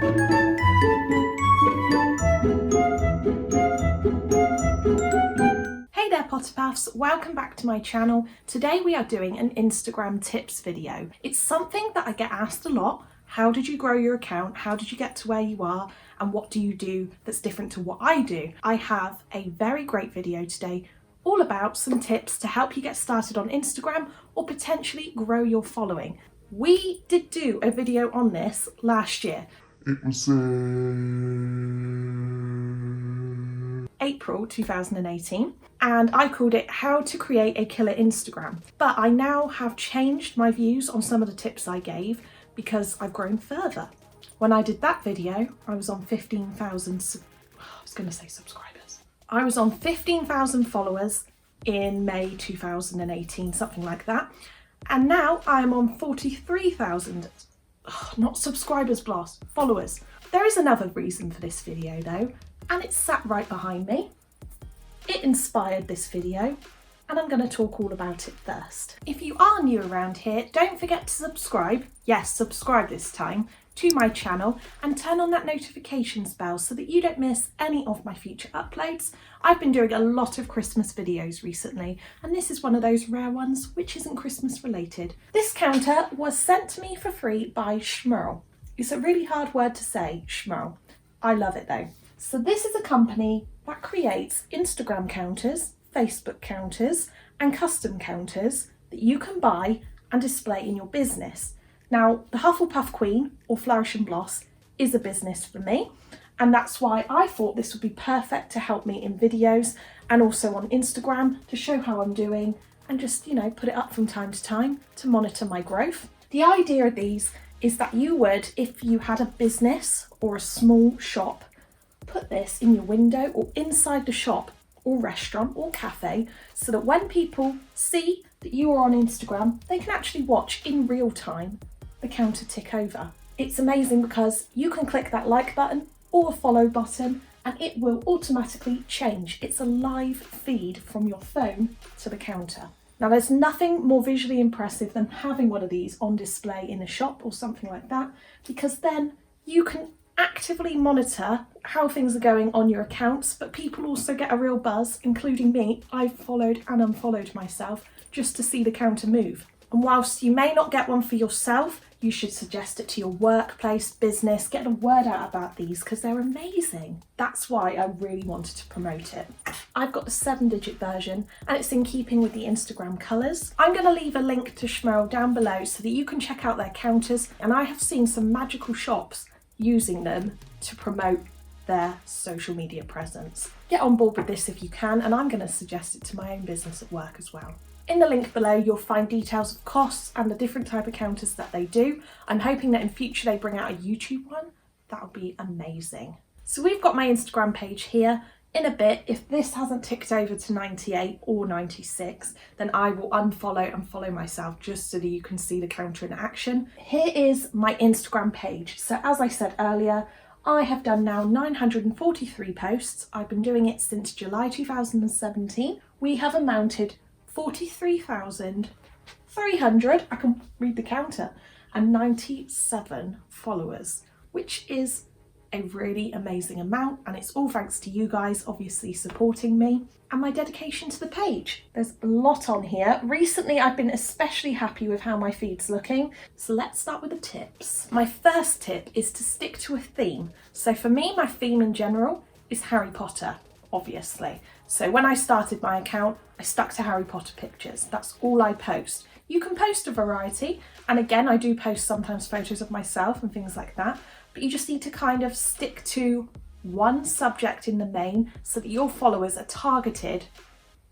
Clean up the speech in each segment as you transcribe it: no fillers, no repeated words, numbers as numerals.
Hey there Potterpaths, welcome back to my channel. Today we are doing an Instagram tips video. It's something that I get asked a lot. How did you grow your account? How did you get to where you are? And what do you do that's different to what I do? I have a very great video today all about some tips to help you get started on Instagram or potentially grow your following. We did do a video on this last year. It was April 2018, and I called it How to Create a Killer Instagram. But I now have changed my views on some of the tips I gave because I've grown further. When I did that video, I was on 15,000 subscribers. I was on 15,000 followers in May 2018, something like that. And now I'm on 43,000, not subscribers, blast, followers. There is another reason for this video though, and it's sat right behind me. It inspired this video, and I'm going to talk all about it first. If you are new around here, don't forget to subscribe, yes, subscribe this time, to my channel and turn on that notifications bell so that you don't miss any of my future uploads. I've been doing a lot of Christmas videos recently, and this is one of those rare ones which isn't Christmas related. This counter was sent to me for free by Schmurl. It's a really hard word to say, Schmurl. I love it though. So this is a company that creates Instagram counters, Facebook counters, and custom counters that you can buy and display in your business. Now, the Hufflepuff Queen, or Flourish and Bloss, is a business for me, and that's why I thought this would be perfect to help me in videos and also on Instagram to show how I'm doing and just, put it up from time to time to monitor my growth. The idea of these is that you would, if you had a business or a small shop, put this in your window or inside the shop or restaurant or cafe so that when people see that you are on Instagram, they can actually watch in real time the counter tick over. It's amazing because you can click that like button or follow button and it will automatically change. It's a live feed from your phone to the counter. Now there's nothing more visually impressive than having one of these on display in a shop or something like that, because then you can actively monitor how things are going on your accounts, but people also get a real buzz, including me. I've followed and unfollowed myself just to see the counter move. And whilst you may not get one for yourself, you should suggest it to your workplace, business, get the word out about these because they're amazing. That's why I really wanted to promote it. I've got the 7-digit version and it's in keeping with the Instagram colours. I'm going to leave a link to Schmurl down below so that you can check out their counters, and I have seen some magical shops using them to promote their social media presence. Get on board with this if you can, and I'm going to suggest it to my own business at work as well. In the link below you'll find details of costs and the different type of counters that they do. I'm hoping that in future they bring out a YouTube one. That would be amazing. So we've got my Instagram page here. In a bit, if this hasn't ticked over to 98 or 96, then I will unfollow and follow myself just so that you can see the counter in action. Here is my Instagram page. So as I said earlier, I have done now 943 posts. I've been doing it since July 2017. We have amounted 43,300, I can read the counter, and 97 followers, which is a really amazing amount, and it's all thanks to you guys obviously supporting me and my dedication to the page. There's a lot on here. Recently I've been especially happy with how my feed's looking, so let's start with the tips. My first tip is to stick to a theme. So for me, my theme in general is Harry Potter, obviously. So when I started my account, I stuck to Harry Potter pictures. That's all I post. You can post a variety, and again, I do post sometimes photos of myself and things like that, but you just need to kind of stick to one subject in the main so that your followers are targeted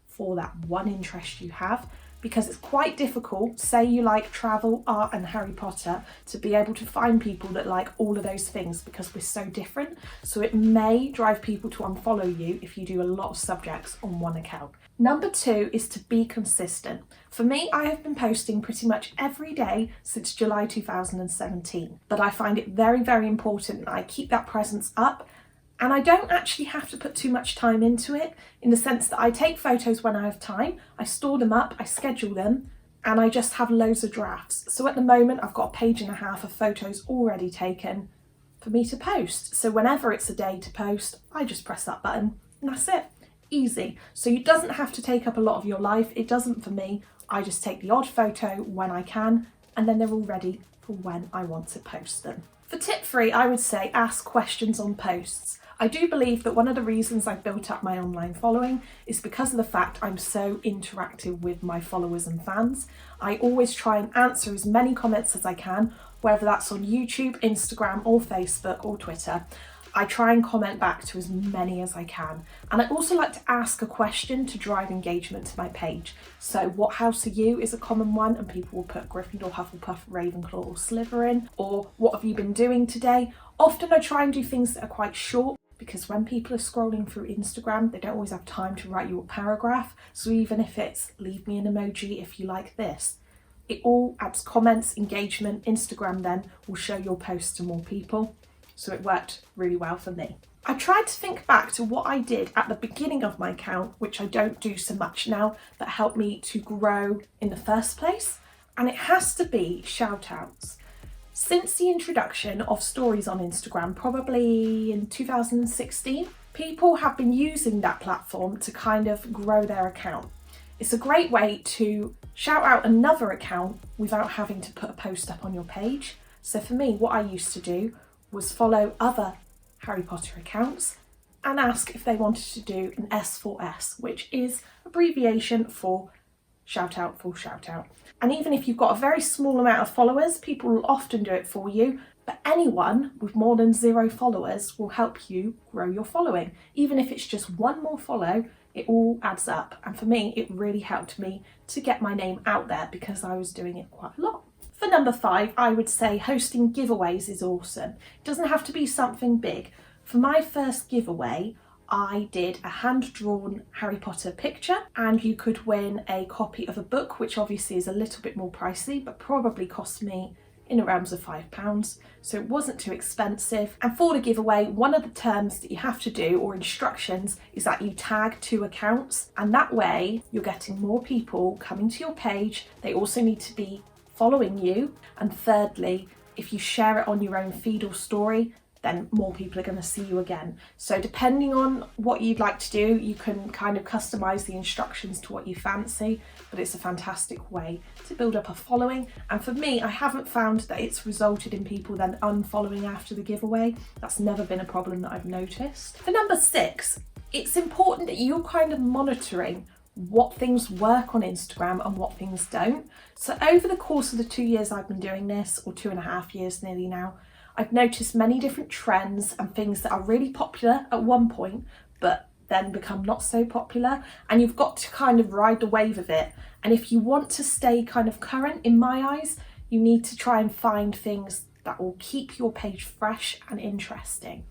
for that one interest you have, because it's quite difficult, say you like travel, art and Harry Potter, to be able to find people that like all of those things because we're so different. So it may drive people to unfollow you if you do a lot of subjects on one account. Number 2 is to be consistent. For me, I have been posting pretty much every day since July 2017, but I find it very, very important that I keep that presence up. And I don't actually have to put too much time into it, in the sense that I take photos when I have time, I store them up, I schedule them, and I just have loads of drafts. So at the moment I've got a page and a half of photos already taken, for me to post. So whenever it's a day to post, I just press that button and that's it. Easy. So it doesn't have to take up a lot of your life. It doesn't for me. I just take the odd photo when I can, and then they're all ready for when I want to post them. For tip 3, I would say ask questions on posts. I do believe that one of the reasons I've built up my online following is because of the fact I'm so interactive with my followers and fans. I always try and answer as many comments as I can, whether that's on YouTube, Instagram or Facebook or Twitter. I try and comment back to as many as I can. And I also like to ask a question to drive engagement to my page. So what house are you is a common one, and people will put Gryffindor, Hufflepuff, Ravenclaw or Slytherin, or what have you been doing today? Often I try and do things that are quite short, because when people are scrolling through Instagram, they don't always have time to write you a paragraph. So even if it's leave me an emoji if you like this, it all adds comments, engagement. Instagram then will show your post to more people. So it worked really well for me. I tried to think back to what I did at the beginning of my account, which I don't do so much now, that helped me to grow in the first place. And it has to be shout outs. Since the introduction of stories on Instagram, probably in 2016, people have been using that platform to kind of grow their account. It's a great way to shout out another account without having to put a post up on your page. So for me, what I used to do was follow other Harry Potter accounts and ask if they wanted to do an S4S, which is abbreviation for shout out for shout out. And even if you've got a very small amount of followers, people will often do it for you, but anyone with more than 0 followers will help you grow your following. Even if it's just one more follow, it all adds up. And for me, it really helped me to get my name out there because I was doing it quite a lot. For number 5, I would say hosting giveaways is awesome. It doesn't have to be something big. For my first giveaway, I did a hand-drawn Harry Potter picture, and you could win a copy of a book, which obviously is a little bit more pricey, but probably cost me in the realms of £5. So it wasn't too expensive. And for the giveaway, one of the terms that you have to do, or instructions, is that you tag 2 accounts. And that way you're getting more people coming to your page. They also need to be following you, and thirdly, if you share it on your own feed or story, then more people are going to see you again. So depending on what you'd like to do, you can kind of customize the instructions to what you fancy, but it's a fantastic way to build up a following. And for me, I haven't found that it's resulted in people then unfollowing after the giveaway. That's never been a problem that I've noticed. For number 6, it's important that you're kind of monitoring what things work on Instagram and what things don't. So over the course of the 2 years I've been doing this, or 2.5 years nearly now, I've noticed many different trends and things that are really popular at one point, but then become not so popular. And you've got to kind of ride the wave of it. And if you want to stay kind of current, in my eyes, you need to try and find things that will keep your page fresh and interesting.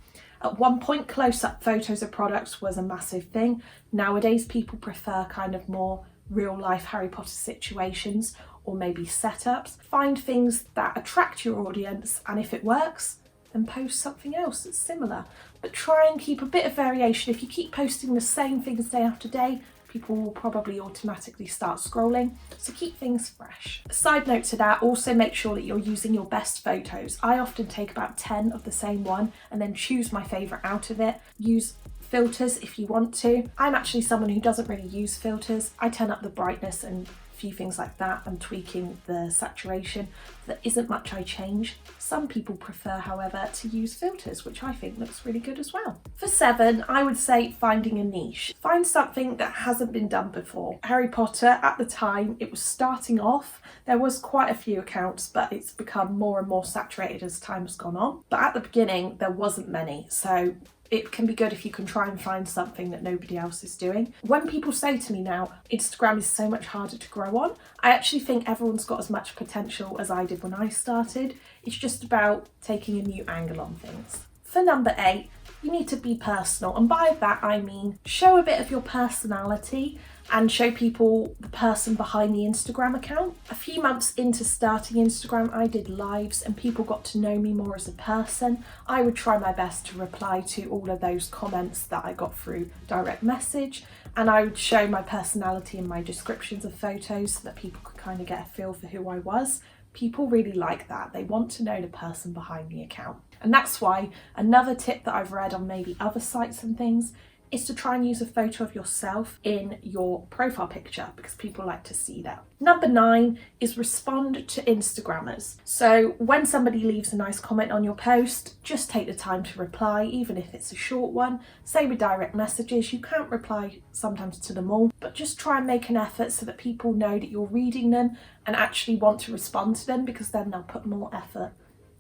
At one point, close-up photos of products was a massive thing. Nowadays, people prefer kind of more real-life Harry Potter situations, or maybe setups. Find things that attract your audience, and if it works, then post something else that's similar. But try and keep a bit of variation. If you keep posting the same things day after day, people will probably automatically start scrolling, so keep things fresh. Side note to that, also make sure that you're using your best photos. I often take about 10 of the same one and then choose my favourite out of it. Use filters if you want to. I'm actually someone who doesn't really use filters. I turn up the brightness and few things like that, and tweaking the saturation. There isn't much I change. Some people prefer, however, to use filters, which I think looks really good as well. For 7, I would say finding a niche. Find something that hasn't been done before. Harry Potter, at the time, it was starting off. There was quite a few accounts, but it's become more and more saturated as time has gone on. But at the beginning, there wasn't many. So it can be good if you can try and find something that nobody else is doing. When people say to me now, Instagram is so much harder to grow on, I actually think everyone's got as much potential as I did when I started. It's just about taking a new angle on things. For number 8, you need to be personal. And by that I mean show a bit of your personality and show people the person behind the Instagram account. A few months into starting Instagram, I did lives and people got to know me more as a person. I would try my best to reply to all of those comments that I got through direct message, and I would show my personality in my descriptions of photos so that people could kind of get a feel for who I was, People really like that. They want to know the person behind the account. And that's why another tip that I've read on maybe other sites and things is to try and use a photo of yourself in your profile picture, because people like to see that. Number 9 is respond to Instagrammers. So when somebody leaves a nice comment on your post, just take the time to reply, even if it's a short one. Say with direct messages, you can't reply sometimes to them all, but just try and make an effort so that people know that you're reading them and actually want to respond to them, because then they'll put more effort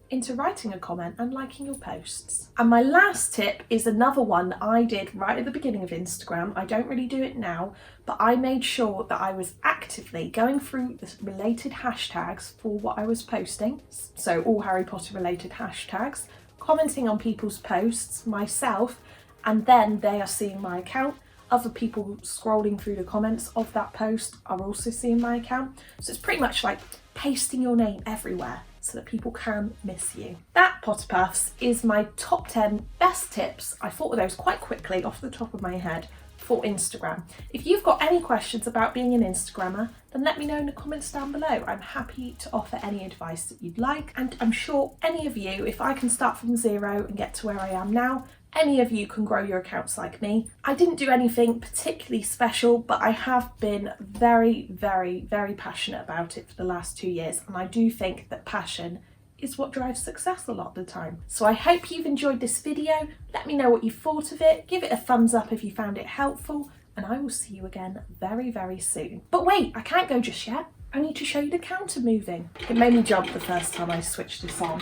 into writing a comment and liking your posts. And my last tip is another one that I did right at the beginning of Instagram. I don't really do it now, but I made sure that I was actively going through the related hashtags for what I was posting. So all Harry Potter related hashtags, commenting on people's posts myself, and then they are seeing my account. Other people scrolling through the comments of that post are also seeing my account. So it's pretty much like pasting your name everywhere so that people can miss you. That, Potter Puffs, is my top 10 best tips. I thought of those quite quickly off the top of my head for Instagram. If you've got any questions about being an Instagrammer, then let me know in the comments down below. I'm happy to offer any advice that you'd like, and I'm sure any of you, if I can start from zero and get to where I am now, any of you can grow your accounts like me. I didn't do anything particularly special, but I have been very, very, very passionate about it for the last 2 years, and I do think that passion is what drives success a lot of the time. So I hope you've enjoyed this video. Let me know what you thought of it. Give it a thumbs up if you found it helpful, and I will see you again very, very soon. But wait, I can't go just yet. I need to show you the counter moving. It made me jump the first time I switched this on.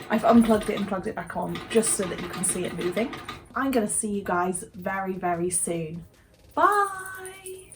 I've unplugged it and plugged it back on just so that you can see it moving. I'm gonna see you guys very, very soon. Bye!